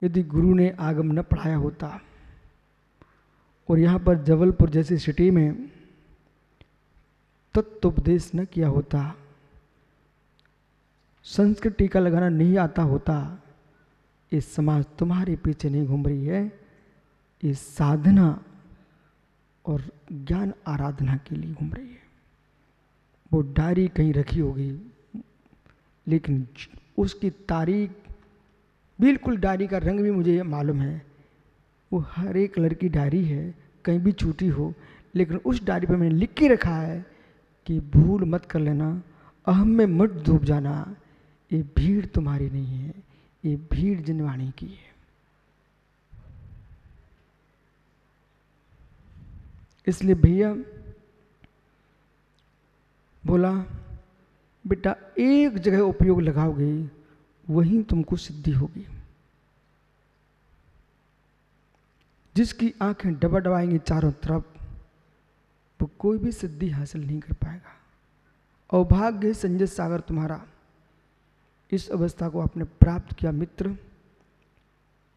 यदि गुरु ने आगम न पढ़ाया होता और यहाँ पर जबलपुर जैसी सिटी में तत्वोपदेश न किया होता, संस्कृत टीका लगाना नहीं आता होता, ये समाज तुम्हारे पीछे नहीं घूम रही है, ये साधना और ज्ञान आराधना के लिए घूम रही है। वो डायरी कहीं रखी होगी, लेकिन उसकी तारीख, बिल्कुल डायरी का रंग भी मुझे मालूम है, वो हरे कलर की डायरी है, कहीं भी छूटी हो, लेकिन उस डायरी पर मैंने लिख के रखा है कि भूल मत कर लेना, अहम में मत डूब जाना, ये भीड़ तुम्हारी नहीं है, ये भीड़ जिनवाणी की है। इसलिए भैया बोला, बेटा एक जगह उपयोग लगाओगे वहीं तुमको सिद्धि होगी। जिसकी आंखें डबा डबाएंगी चारों तरफ, वो कोई भी सिद्धि हासिल नहीं कर पाएगा। अभाग्य है संजय सागर तुम्हारा, इस अवस्था को आपने प्राप्त किया मित्र।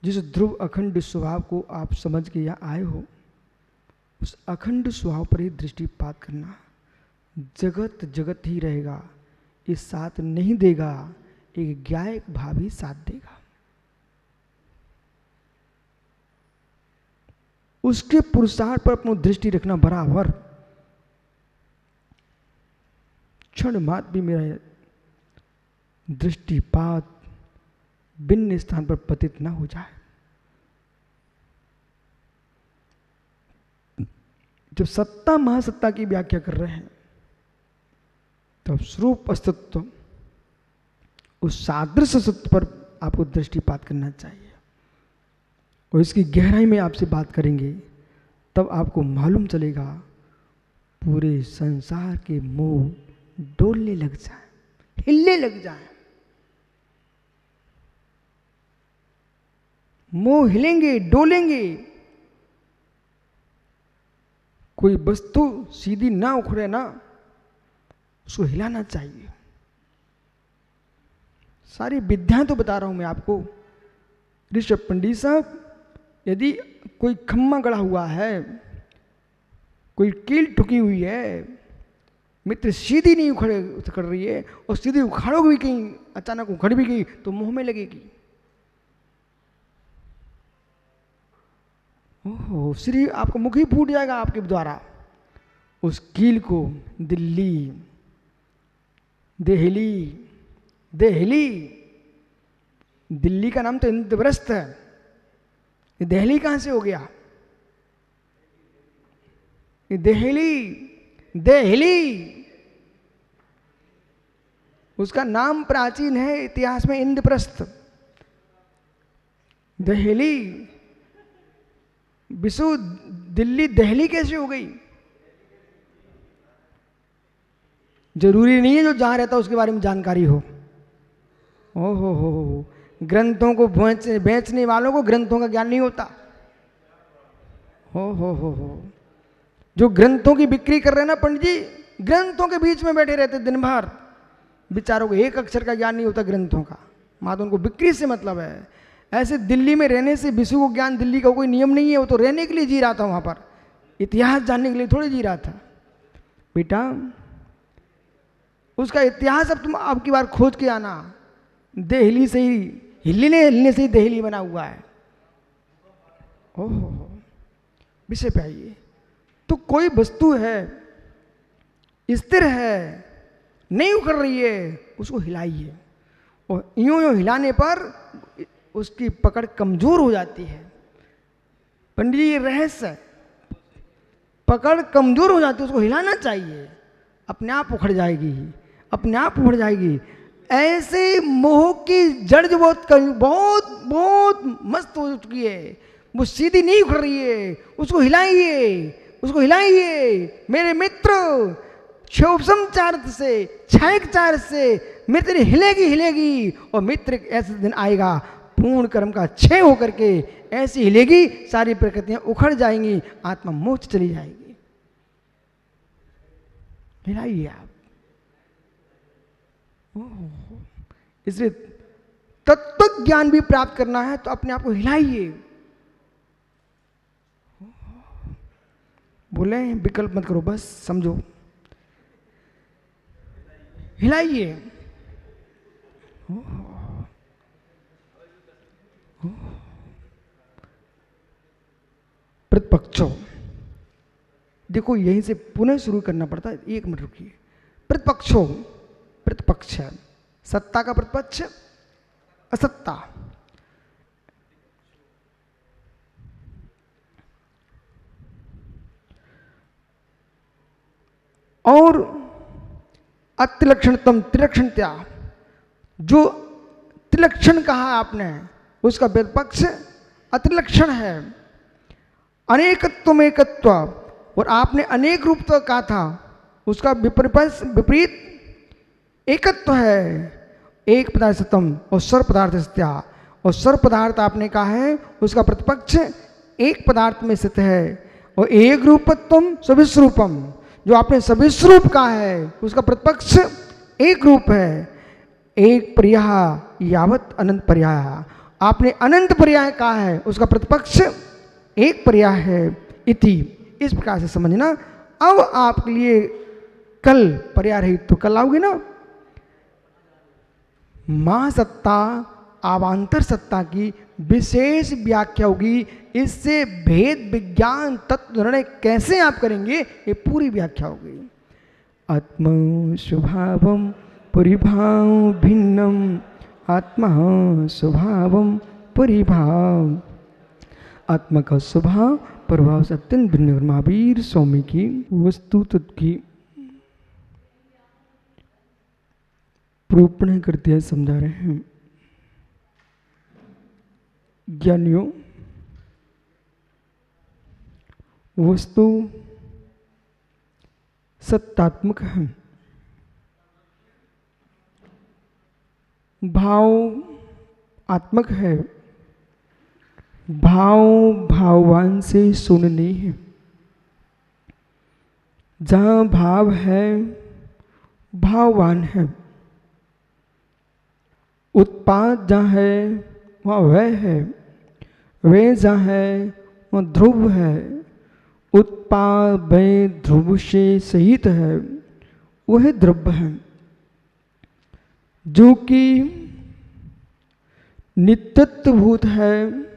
जिस ध्रुव अखंड स्वभाव को आप समझ के यहाँ आए हो, उस अखंड स्वभाव पर ही दृष्टिपात करना। जगत जगत ही रहेगा, ये साथ नहीं देगा, एक ज्ञायक भाव ही साथ देगा। उसके पुरुषार्थ पर अपनी दृष्टि रखना बराबर। क्षण मात्र भी मेरा दृष्टिपात भिन्न स्थान पर पतित न हो जाए। जब सत्ता महासत्ता की व्याख्या कर रहे हैं, तब स्वरूप अस्तित्व, उस सादृश्य सत्य पर आपको दृष्टिपात करना चाहिए। और इसकी गहराई में आपसे बात करेंगे, तब आपको मालूम चलेगा पूरे संसार के मोह डोलने लग जाए, हिलने लग जाए। मोह हिलेंगे, डोलेंगे। कोई वस्तु सीधी ना उखड़े ना, उसको हिलाना चाहिए। सारी विद्याएं तो बता रहा हूं मैं आपको। ऋषभ पंडित साहब, यदि कोई खम्मा गड़ा हुआ है, कोई कील ठुकी हुई है, मित्र सीधी नहीं उखड़ रही है, और सीधी उखाड़ोगे भी कहीं, अचानक उखड़ भी गई तो मुंह में लगेगी। ओहो, श्री आपका मुख ही फूट जाएगा आपके द्वारा। उस कील को दिल्ली, देहली, देहली, दिल्ली का नाम तो इंद्रप्रस्थ है, ये देहली कहां से हो गया? ये देहली, देहली, उसका नाम प्राचीन है इतिहास में इंद्रप्रस्थ। देहली, विशु, दिल्ली देहली कैसे हो गई? जरूरी नहीं है जो जहां रहता उसके बारे में जानकारी हो। हो, ग्रंथों को बेचने वालों को ग्रंथों का ज्ञान नहीं होता। हो, जो ग्रंथों की बिक्री कर रहे हैं ना पंडित जी, ग्रंथों के बीच में बैठे रहते दिन भर, बेचारों को एक अक्षर का ज्ञान नहीं होता ग्रंथों का, मात्र उनको बिक्री से मतलब है। ऐसे दिल्ली में रहने से विशु को ज्ञान, दिल्ली का कोई नियम नहीं है, वो तो रहने के लिए जी रहा था वहां पर, इतिहास जानने के लिए थोड़ी जी रहा था। बेटा उसका इतिहास अब तुम अब की बार खोज के आना। देहली से ही, हिलने से ही देहली बना हुआ है। ओहो, विषय पे आइए। तो कोई वस्तु है, स्थिर है, नहीं उखड़ रही है, उसको हिलाइए, और यूं हिलाने पर उसकी पकड़ कमजोर हो जाती है। पंडित जी, ये रहस्य है। पकड़ कमजोर हो जाती है, उसको हिलाना चाहिए, अपने आप उखड़ जाएगी, अपने आप उखड़ जाएगी। ऐसे मोह की जड़ जो बहुत बहुत मस्त हो चुकी है, वो सीधी नहीं उखड़ रही है, उसको हिलाइए, उसको हिलाइए मेरे मित्र। क्षोभसम चार से, क्षयक चार से मित्र हिलेगी हिलेगी, और मित्र ऐसे दिन आएगा पूर्ण कर्म का क्षय होकर के ऐसी हिलेगी, सारी प्रकृतियां उखड़ जाएंगी, आत्मा मोक्ष चली जाएगी। हिलाइए आप। इसलिए तत्व ज्ञान भी प्राप्त करना है तो अपने आप को हिलाइए। बोले विकल्प मत करो, बस समझो, हिलाइए। प्रतिपक्षो, देखो यहीं से पुनः शुरू करना पड़ता है, एक मिनट रुकिए। प्रतिपक्षो, प्रतिपक्ष, सत्ता का प्रतिपक्ष असत्ता। और अतिलक्षणतम, त्रिलक्षणता, जो त्रिलक्षण कहा आपने उसका प्रतिपक्ष अतिलक्षण है। अनेकत्व में एकत्व, और आपने अनेक रूप तो कहा था, उसका विपरीत एकत्व है। एक पदार्थ सतम और सर्व पदार्थ सत्या, और सर्व पदार्थ आपने कहा है उसका प्रतिपक्ष एक पदार्थ में स्थित है। और एक रूपत्वम सविस्वरूपम, जो आपने सविस्वरूप कहा है उसका प्रतिपक्ष एक रूप है। एक पर्याय यावत अनंत पर्याय, आपने अनंत पर्याय कहा है उसका प्रतिपक्ष एक पर्याय है। इति, इस प्रकार से समझना। अब आपके लिए कल पर्याय रहित, तो कल आओगे ना, महासत्ता अवान्तर सत्ता की विशेष व्याख्या होगी। इससे भेद विज्ञान तत्व निर्णय कैसे आप करेंगे, ये पूरी व्याख्या होगी। आत्मा स्वभावम परिभाव भिन्नम, आत्मा स्वभावम परिभाव, आत्मा का स्वभाव प्रभाव से अत्यंत भिन्न। महावीर स्वामी की वस्तु तत्व की प्रूपण करते हैं, समझा रहे हैं। ज्ञानियों, वस्तु सत्तात्मक है, भाव आत्मक है, भाव भाववान से शून्य नहीं है। जहाँ भाव है भाववान है, उत्पाद जहाँ है वहाँ वह है, वह जहाँ है वहाँ ध्रुव है, उत्पाद वह ध्रुव से सहित है, वह द्रव्य है। जो कि नित्यत्वभूत है,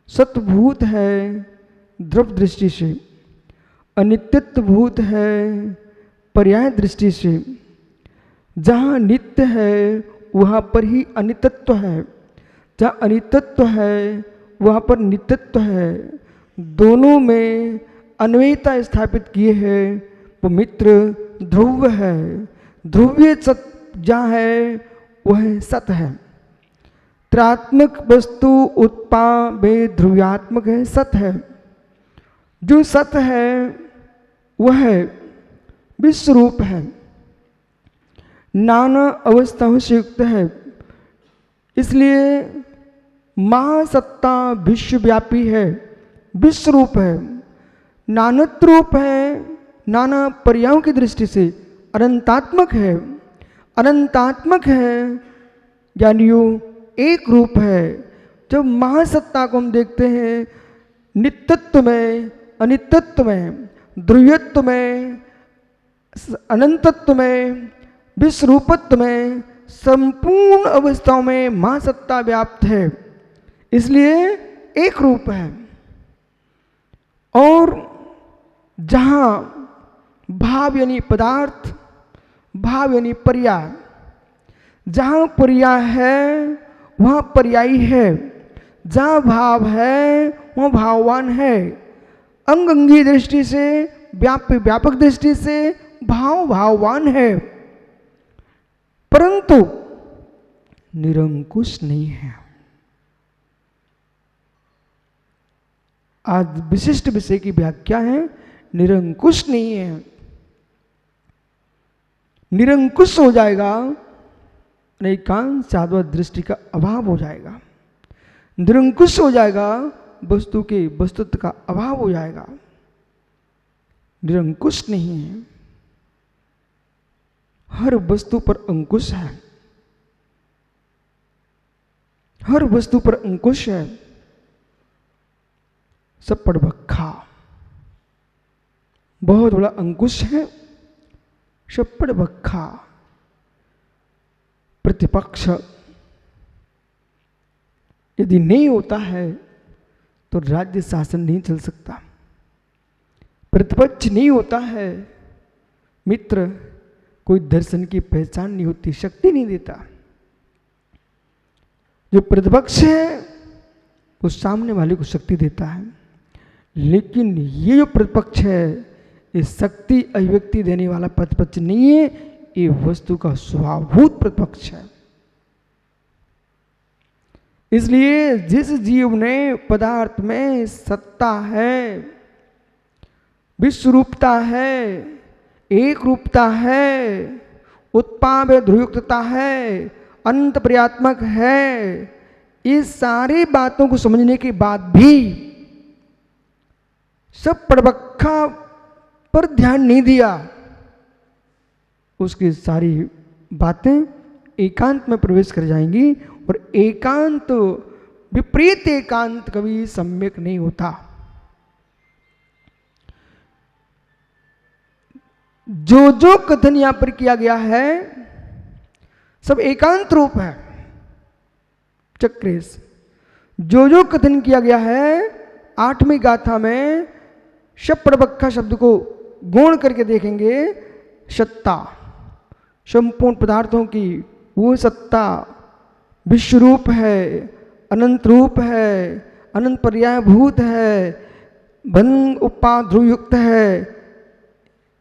सत्भूत है द्रव्य दृष्टि से, अनित्यत्वभूत है पर्याय दृष्टि से। जहाँ नित्य है वहाँ पर ही अनित्यत्व है, जहाँ अनित्यत्व है वहाँ पर नित्यत्व है। दोनों में अन्वयता स्थापित किए हैं, वो मित्र ध्रुव है। ध्रुवीय सत जहाँ है वह सत है। त्रात्मक वस्तु उत्पाद ध्रुव्यात्मक है, सत है। जो सत है वह विश्वरूप है, नाना अवस्थाओं से युक्त है। इसलिए महासत्ता विश्वव्यापी है, विश्वरूप है, नानत्व रूप है, नाना पर्यायों की दृष्टि से अनंतात्मक है। अनंतात्मक है ज्ञानियों, एक रूप है। जब महासत्ता को हम देखते हैं नित्यत्व में, अनित्यत्व में, ध्रुवत्व में, अनंतत्व में, विश्वरूपत्व में, संपूर्ण अवस्थाओं में महासत्ता व्याप्त है, इसलिए एक रूप है। और जहाँ भाव यानी पदार्थ, भाव यानी पर्याय, जहाँ पर्याय है वहाँ पर्यायी है, जहाँ भाव है वहाँ भाववान है। अंग अंगी दृष्टि से, व्यापक दृष्टि से भाव भाववान है, परंतु निरंकुश नहीं है। आज विशिष्ट विषय की व्याख्या है, निरंकुश नहीं है। निरंकुश हो जाएगा, नैकांत साधवत दृष्टि का अभाव हो जाएगा। निरंकुश हो जाएगा, वस्तु के वस्तुत्व का अभाव हो जाएगा। निरंकुश नहीं है, हर वस्तु पर अंकुश है। हर वस्तु पर अंकुश है, सब पर भक्खा, बहुत बड़ा अंकुश है, सब पर भक्खा। प्रतिपक्ष यदि नहीं होता है तो राज्य शासन नहीं चल सकता। प्रतिपक्ष नहीं होता है मित्र, कोई दर्शन की पहचान नहीं होती, शक्ति नहीं देता। जो प्रतिपक्ष है वो सामने वाले को शक्ति देता है, लेकिन ये जो प्रतिपक्ष है ये शक्ति अभिव्यक्ति देने वाला प्रतिपक्ष नहीं है, ये वस्तु का स्वभावभूत प्रतिपक्ष है। इसलिए जिस जीव ने पदार्थ में सत्ता है, विश्व रूपता है, एक रूपता है, उत्पाद ध्रुवयुक्तता है, अनंत पर्यात्मक है, इस सारी बातों को समझने के बाद भी सब प्रवक्खा पर ध्यान नहीं दिया, उसकी सारी बातें एकांत में प्रवेश कर जाएंगी और एकांत विपरीत एकांत कभी सम्यक नहीं होता। जो जो कथन यहां पर किया गया है सब एकांत रूप है। चक्रेश जो जो कथन किया गया है 8वीं गाथा में शब प्रवक्खा शब्द को गौण करके देखेंगे, सत्ता संपूर्ण पदार्थों की वो सत्ता विश्व रूप है, अनंत रूप है, अनंत पर्यायभूत है, भंग उपाद ध्रुवयुक्त है,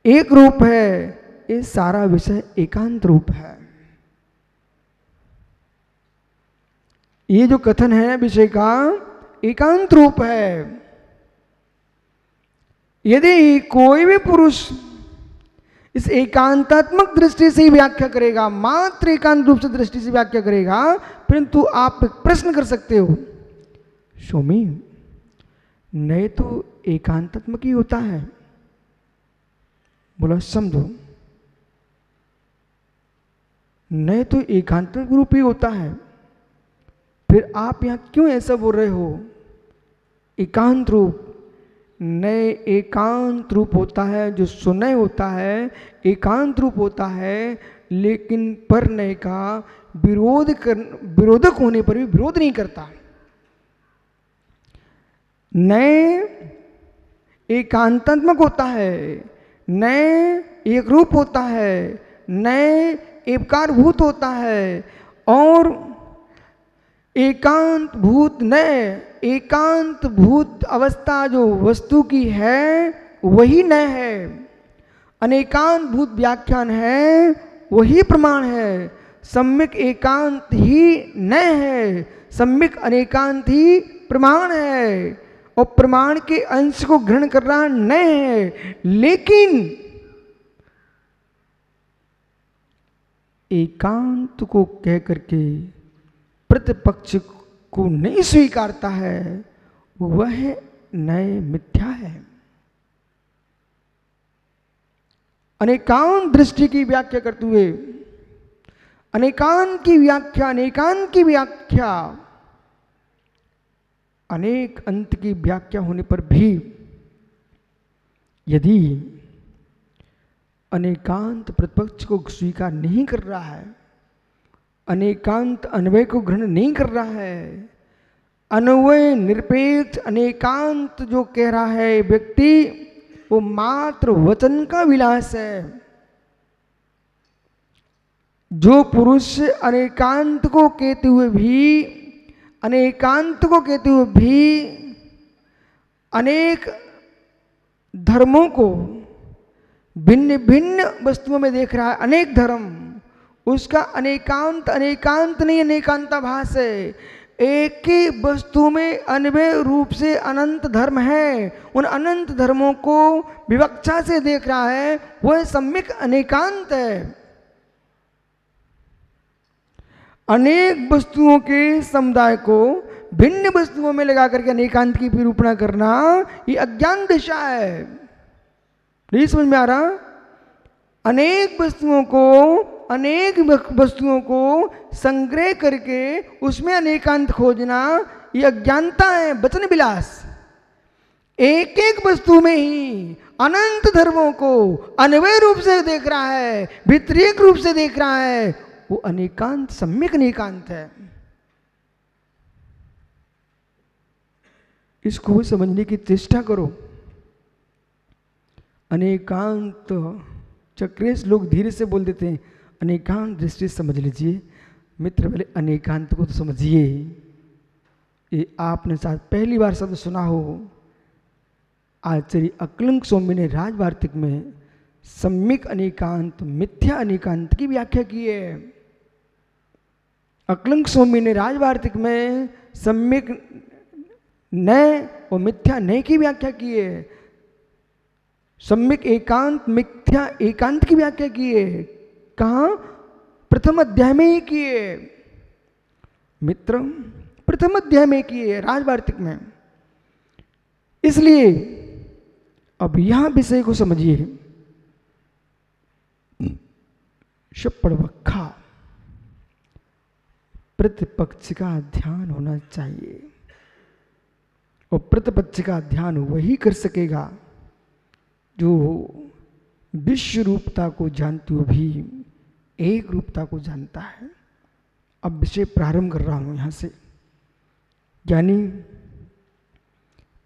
एक रूप है, ये सारा विषय एकांत रूप है। ये जो कथन है विषय का एकांत रूप है। यदि कोई भी पुरुष इस एकांतात्मक दृष्टि से ही व्याख्या करेगा, मात्र एकांत रूप से दृष्टि से व्याख्या करेगा, परंतु आप एक प्रश्न कर सकते हो, स्वामी नए तो एकांतात्मक ही होता है। बोला समझो, नए तो एकांतात्मक रूप ही होता है, फिर आप यहां क्यों ऐसा बोल रहे हो? एकांत रूप, नए एकांत रूप होता है, जो सुनय होता है एकांत रूप होता है, लेकिन पर नए का विरोधक होने पर भी विरोध नहीं करता। नए एकांतात्मक होता है, नए एक रूप होता है, नए एकारभूत होता है, और एकांत भूत नए एकांत भूत अवस्था जो वस्तु की है वही नए है, अनेकांत भूत व्याख्यान है वही प्रमाण है, सम्यक एकांत ही नए है, सम्यक अनेकांत ही प्रमाण है, और प्रमाण के अंश को ग्रहण करना नए है। लेकिन एकांत को कह करके प्रतिपक्ष को नहीं स्वीकारता है, वह नए मिथ्या है। अनेकांत दृष्टि की व्याख्या करते हुए अनेकांत की व्याख्या अनेक अंत की व्याख्या होने पर भी यदि अनेकांत प्रतिपक्ष को स्वीकार नहीं कर रहा है, अनेकांत अन्वय को ग्रहण नहीं कर रहा है, अन्वय निरपेक्ष अनेकांत जो कह रहा है व्यक्ति वो मात्र वचन का विलास है। जो पुरुष अनेकांत को कहते हुए भी अनेक धर्मों को भिन्न भिन्न वस्तुओं में देख रहा है, अनेक धर्म, उसका अनेकांत नहीं अनेकांताभास है। एक ही वस्तु में अन्वय रूप से अनंत धर्म है, उन अनंत धर्मों को विवक्षा से देख रहा है, वह सम्यक अनेकांत है। अनेक वस्तुओं के समुदाय को भिन्न वस्तुओं में लगा करके अनेकांत की निरूपणा करना ये अज्ञान दिशा है। नहीं समझ में आ रहा? अनेक वस्तुओं को अनेक वस्तुओं को संग्रह करके उसमें अनेकांत खोजना, ये अज्ञानता है, वचन विलास। एक एक वस्तु में ही अनंत धर्मों को अन्वय रूप से देख रहा है, व्यतिरेक रूप से देख रहा है, वो अनेकांत, सम्यक अनेकांत है। इसको समझने की चेष्टा करो। अनेकांत, चक्रेश लोग धीरे से बोल देते हैं, अनेकांत दृष्टि समझ लीजिए। मित्र पहले अनेकांत को तो समझिए। ये आपने शायद पहली बार शब्द सुना हो। आचार्य अकलंक स्वामी ने राजवार्तिक में सम्यक अनेकांत, मिथ्या अनेकांत की व्याख्या की है। अकलंक स्वामी ने राजवार्तिक में सम्यक नय और मिथ्या नय की व्याख्या की है। सम्यक एकांत, मिथ्या एकांत की व्याख्या की है। कहाँ? प्रथम अध्याय में ही की है मित्र, प्रथम अध्याय में की है राजवार्तिक में। इसलिए अब यहां विषय को समझिए। शपड़वक्खा, प्रतिपक्ष का ध्यान होना चाहिए, और प्रतिपक्ष का ध्यान वही कर सकेगा जो विश्व रूपता को जानते हुए भी एक रूपता को जानता है। अब विषय प्रारंभ कर रहा हूं यहां से। यानी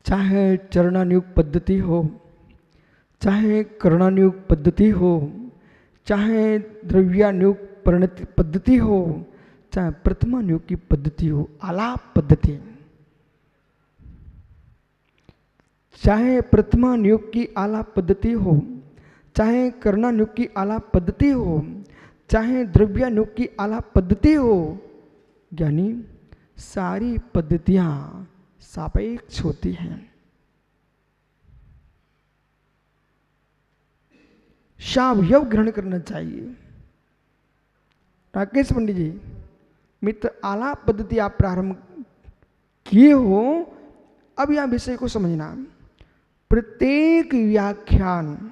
चाहे चरणानुयुक्त पद्धति हो, चाहे कर्णानुयुक्त पद्धति हो, चाहे द्रव्यानुयुक्त पद्धति हो, चाहे प्रथमानुयुक्त की पद्धति हो, आलाप पद्धति, चाहे प्रथमानुयुक्त की आलाप पद्धति हो, चाहे कर्णानुयुक्त की आलाप पद्धति हो, चाहे द्रव्यानुयुक्त की आलाप पद्धति हो, यानी सारी पद्धतियां सापेक्ष होती हैं। सावयव ग्रहण करना चाहिए। राकेश पंडित जी, मित्र आलाप पद्धति आप प्रारंभ किए हो, अब यह विषय को समझना। प्रत्येक व्याख्यान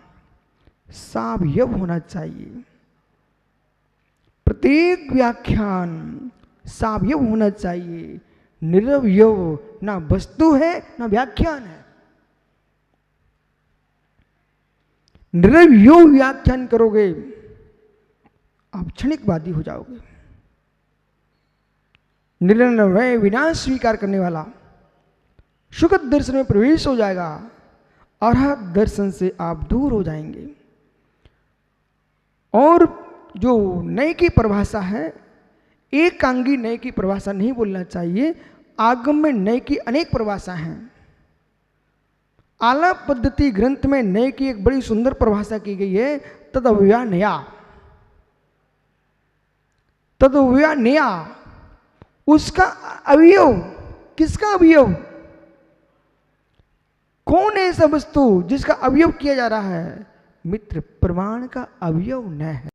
सावयव होना चाहिए। प्रत्येक व्याख्यान सावयव होना चाहिए। निरवयव ना वस्तु है ना व्याख्यान है। निरवयव व्याख्यान करोगे आप क्षणिकवादी हो जाओगे। निरवय विनाश स्वीकार करने वाला सुखद दर्शन में प्रवेश हो जाएगा, अरहत दर्शन से आप दूर हो जाएंगे। और जो नय की परिभाषा है, एकांगी नय की परिभाषा नहीं बोलना चाहिए। आगम में नय की अनेक परिभाषा हैं। आलाप पद्धति ग्रंथ में नय की एक बड़ी सुंदर परिभाषा की गई है, तदव्यया नया। तदव्यया नया, उसका अवयव, किसका अवयव? कौन है ऐसा वस्तु जिसका अवयव किया जा रहा है? मित्र, प्रमाण का अवयव न है।